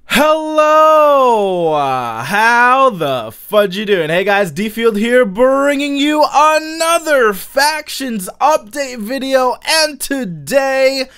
Hello, how the fudge you doing? Hey guys, DField here, bringing you another factions update video, and today,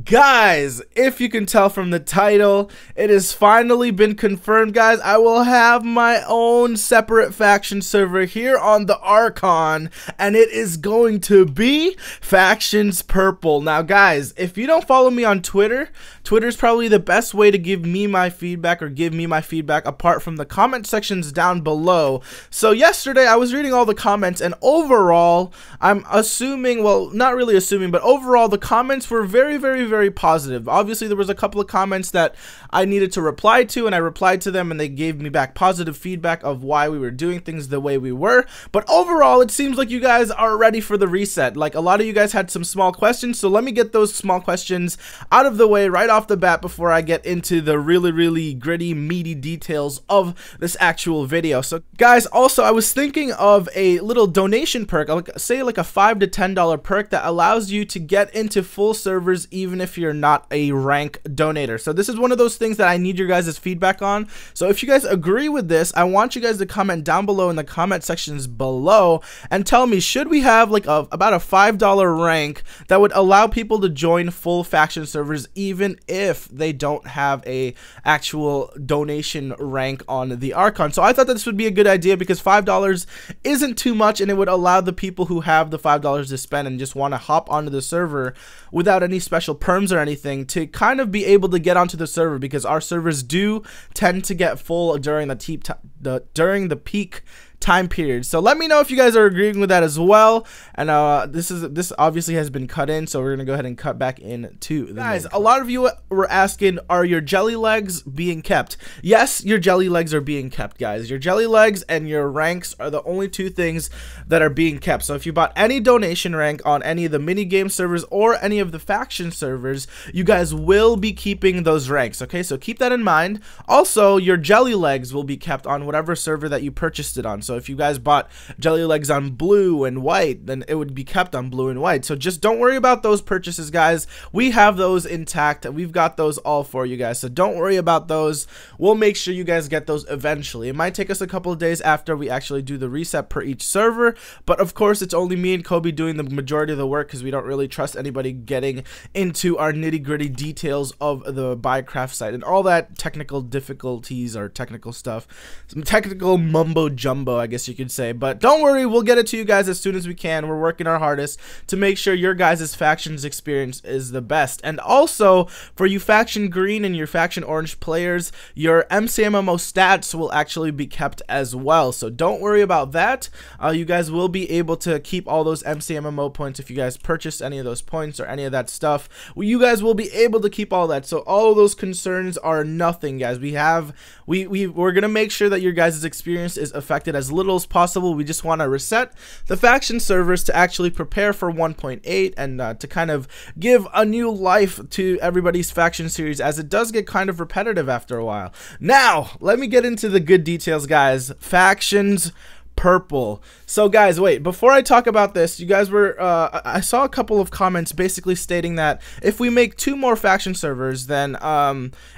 guys, if you can tell from the title, it has finally been confirmed, guys. I will have my own separate faction server here on the Archon, and it is going to be Factions Purple. Now, guys, if you don't follow me on Twitter, Twitter's probably the best way to give me my feedback, or give me my feedback apart from the comment sections down below. So yesterday I was reading all the comments, and overall, I'm assuming, well, not really assuming, but overall the comments were very positive. Obviously there was a couple of comments that I needed to reply to, and I replied to them, and they gave me back positive feedback of why we were doing things the way we were. But overall, it seems like you guys are ready for the reset. Like, a lot of you guys had some small questions, so let me get those small questions out of the way right off the bat before I get into the really gritty, meaty details of this actual video. So guys, also I was thinking of a little donation perk, say like a $5 to $10 perk that allows you to get into full servers even if you're not a rank donator. So this is one of those things that I need your guys' feedback on. So if you guys agree with this, I want you guys to comment down below in the comment sections below and tell me, should we have like about a $5 rank that would allow people to join full faction servers even if they don't have a actual donation rank on the Archon? So I thought that this would be a good idea because $5 isn't too much, and it would allow the people who have the $5 to spend and just want to hop onto the server without any special perms or anything to kind of be able to get onto the server, because our servers do tend to get full during the peak time period. So let me know if you guys are agreeing with that as well. And this obviously has been cut in, so we're gonna go ahead and cut back in to the guys. A lot of you were asking, are your jelly legs being kept? Yes, your jelly legs are being kept, guys. Your jelly legs and your ranks are the only two things that are being kept. So if you bought any donation rank on any of the mini game servers or any of the faction servers, you guys will be keeping those ranks. Okay, so keep that in mind. Also, your jelly legs will be kept on whatever server that you purchased it on. So if you guys bought jelly legs on blue and white, then it would be kept on blue and white. So just don't worry about those purchases, guys. We have those intact. We've got those all for you guys. So don't worry about those. We'll make sure you guys get those eventually. It might take us a couple of days after we actually do the reset per each server. But of course, it's only me and Coby doing the majority of the work because we don't really trust anybody getting into our nitty-gritty details of the Buycraft site and all that technical difficulties or technical stuff. Some technical mumbo jumbo, I guess you could say. But don't worry, we'll get it to you guys as soon as we can. We're working our hardest to make sure your guys' factions experience is the best. And also, for you faction green and your faction orange players, your MCMMO stats will actually be kept as well. So don't worry about that. You guys will be able to keep all those MCMMO points if you guys purchase any of those points or any of that stuff. You guys will be able to keep all that. So all of those concerns are nothing, guys. We're gonna make sure that your guys' experience is affected as little as possible. We just want to reset the faction servers to actually prepare for 1.8 and to kind of give a new life to everybody's faction series, as it does get kind of repetitive after a while. Now let me get into the good details, guys. Factions Purple. So guys, wait, before I talk about this, you guys were I saw a couple of comments basically stating that if we make 2 more faction servers, then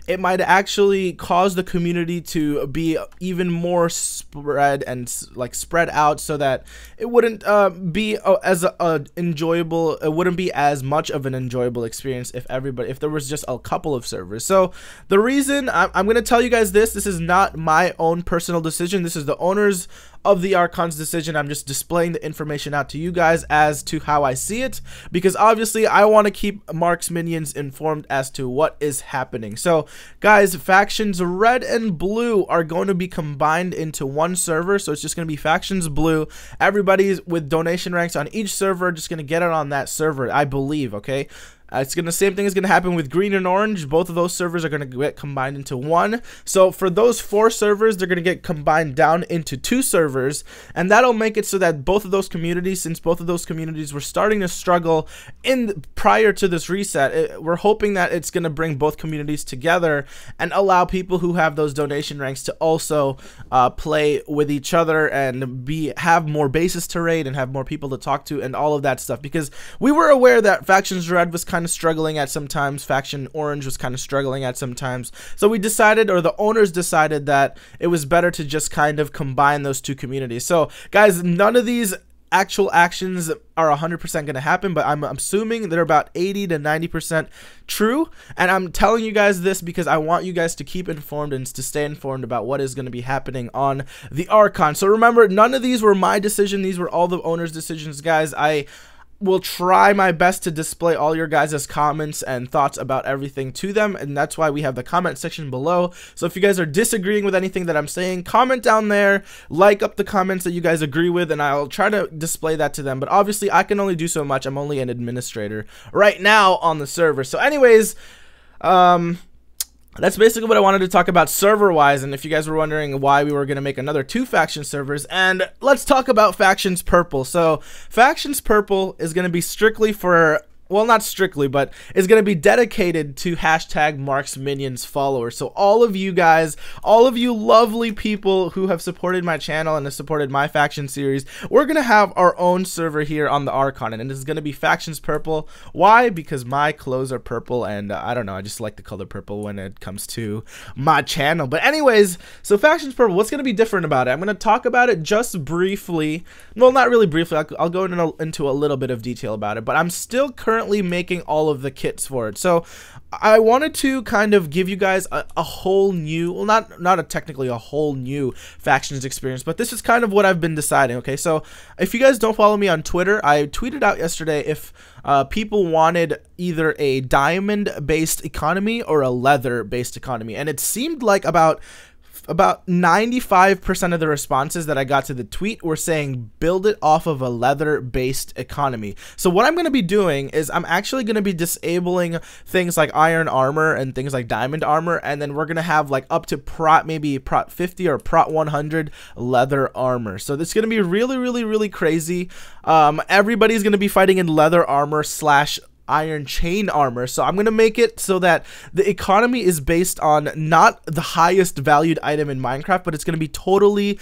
it might actually cause the community to be even more spread and spread out, so that it wouldn't be as enjoyable. It wouldn't be as much of an enjoyable experience if there was just a couple of servers. So the reason I'm gonna tell you guys this is not my own personal decision. This is the owners of the Archon's decision. I'm just displaying the information out to you guys as to how I see it, because obviously I want to keep Mark's minions informed as to what is happening. So guys, factions red and blue are going to be combined into one server. So it's just going to be factions blue. Everybody's with donation ranks on each server just going to get it on that server, I believe. Okay, Same thing is gonna happen with green and orange. Both of those servers are gonna get combined into one. So for those 4 servers, they're gonna get combined down into 2 servers, and that'll make it so that both of those communities, since both of those communities were starting to struggle prior to this reset, we're hoping that it's gonna bring both communities together and allow people who have those donation ranks to also play with each other and have more bases to raid and have more people to talk to and all of that stuff. Because we were aware that Factions Red was kind of struggling at some times, Faction Orange was kind of struggling at some times, so we decided, or the owners decided, that it was better to just kind of combine those 2 communities. So guys, none of these actual actions are 100% going to happen, but I'm assuming they're about 80 to 90% true, and I'm telling you guys this because I want you guys to keep informed and to stay informed about what is going to be happening on the Archon. So remember, none of these were my decision, these were all the owners' decisions, guys. I will try my best to display all your guys' comments and thoughts about everything to them, and that's why we have the comment section below. So if you guys are disagreeing with anything that I'm saying, comment down there, like up the comments that you guys agree with, and I'll try to display that to them. But obviously I can only do so much. I'm only an administrator right now on the server. So anyways, that's basically what I wanted to talk about server-wise, and if you guys were wondering why we were going to make another 2 faction servers, and let's talk about Factions Purple. So, Factions Purple is going to be strictly for, well, not strictly, but it's going to be dedicated to #MarksMinions followers. So all of you guys, all of you lovely people who have supported my channel and have supported my faction series, we're going to have our own server here on the Archon, and this is going to be Factions Purple. Why? Because my clothes are purple, and I don't know, I just like the color purple when it comes to my channel. But anyways, so Factions Purple, what's going to be different about it? I'm going to talk about it just briefly. Well, not really briefly. I'll go into a little bit of detail about it, but I'm still currently making all of the kits for it. So I wanted to kind of give you guys a whole new, well, not technically a whole new factions experience, but this is kind of what I've been deciding. Okay, so if you guys don't follow me on Twitter, I tweeted out yesterday if people wanted either a diamond based economy or a leather based economy, and it seemed like about 95% of the responses that I got to the tweet were saying build it off of a leather based economy. So what I'm going to be doing is I'm actually going to be disabling things like iron armor and things like diamond armor, and then we're going to have like up to maybe Prot 50 or Prot 100 leather armor. So this is going to be really crazy. Everybody's going to be fighting in leather armor / iron chain armor. So I'm going to make it so that the economy is based on not the highest valued item in Minecraft, but it's going to be totally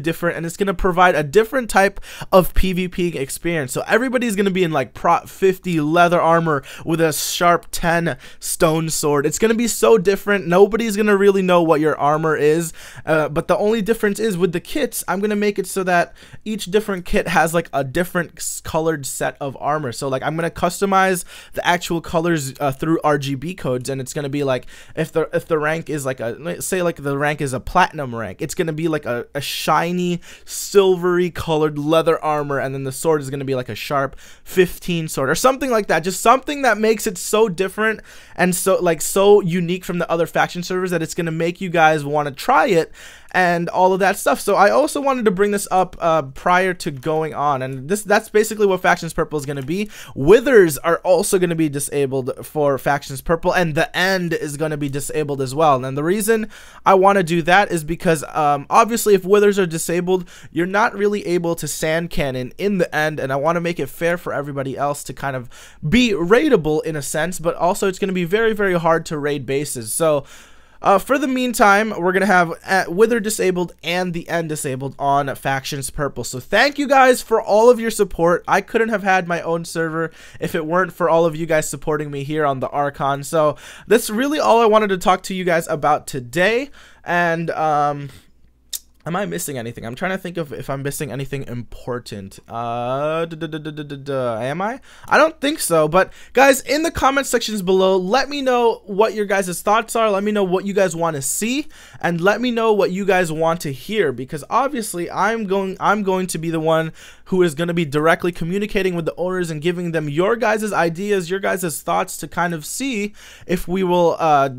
different, and it's going to provide a different type of PvP experience. So everybody's going to be in like Prot 50 leather armor with a sharp 10 stone sword. It's going to be so different. Nobody's going to really know what your armor is, but the only difference is with the kits, I'm going to make it so that each different kit has like a different colored set of armor. So like I'm going to customize the actual colors through RGB codes, and it's going to be like if the rank is like say like the rank is a platinum rank, it's going to be like a shiny silvery colored leather armor, and then the sword is going to be like a sharp 15 sword or something like that. Just something that makes it so different and so unique from the other faction servers that it's going to make you guys want to try it and all of that stuff. So I also wanted to bring this up prior to going on, and that's basically what Factions Purple is going to be. Withers are also going to be disabled for Factions Purple, and the end is going to be disabled as well. And the reason I want to do that is because obviously if Withers are disabled, you're not really able to sand cannon in the end, and I want to make it fair for everybody else to kind of be raidable in a sense, but also it's going to be very hard to raid bases. So for the meantime, we're going to have Wither disabled and the end disabled on Factions Purple. So thank you guys for all of your support. I couldn't have had my own server if it weren't for all of you guys supporting me here on the Archon. So that's really all I wanted to talk to you guys about today. And am I missing anything? I'm trying to think of if I'm missing anything important. Am I? I don't think so. But guys, in the comment sections below, let me know what your guys' thoughts are. Let me know what you guys want to see, and let me know what you guys want to hear, because obviously I'm going to be the one who is going to be directly communicating with the owners and giving them your guys' ideas, your guys' thoughts to kind of see if we will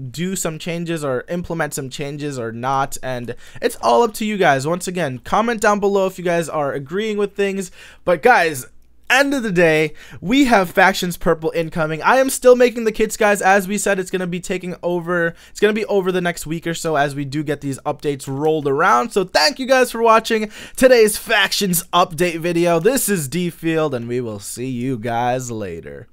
do some changes or implement some changes or not. And it's all up to you guys. Once again, comment down below if you guys are agreeing with things. But guys, end of the day, we have Factions Purple incoming. I am still making the kits, guys. As we said, it's going to be taking over. It's going to be over the next week or so as we do get these updates rolled around. So thank you guys for watching today's Factions update video. This is DField, and we will see you guys later.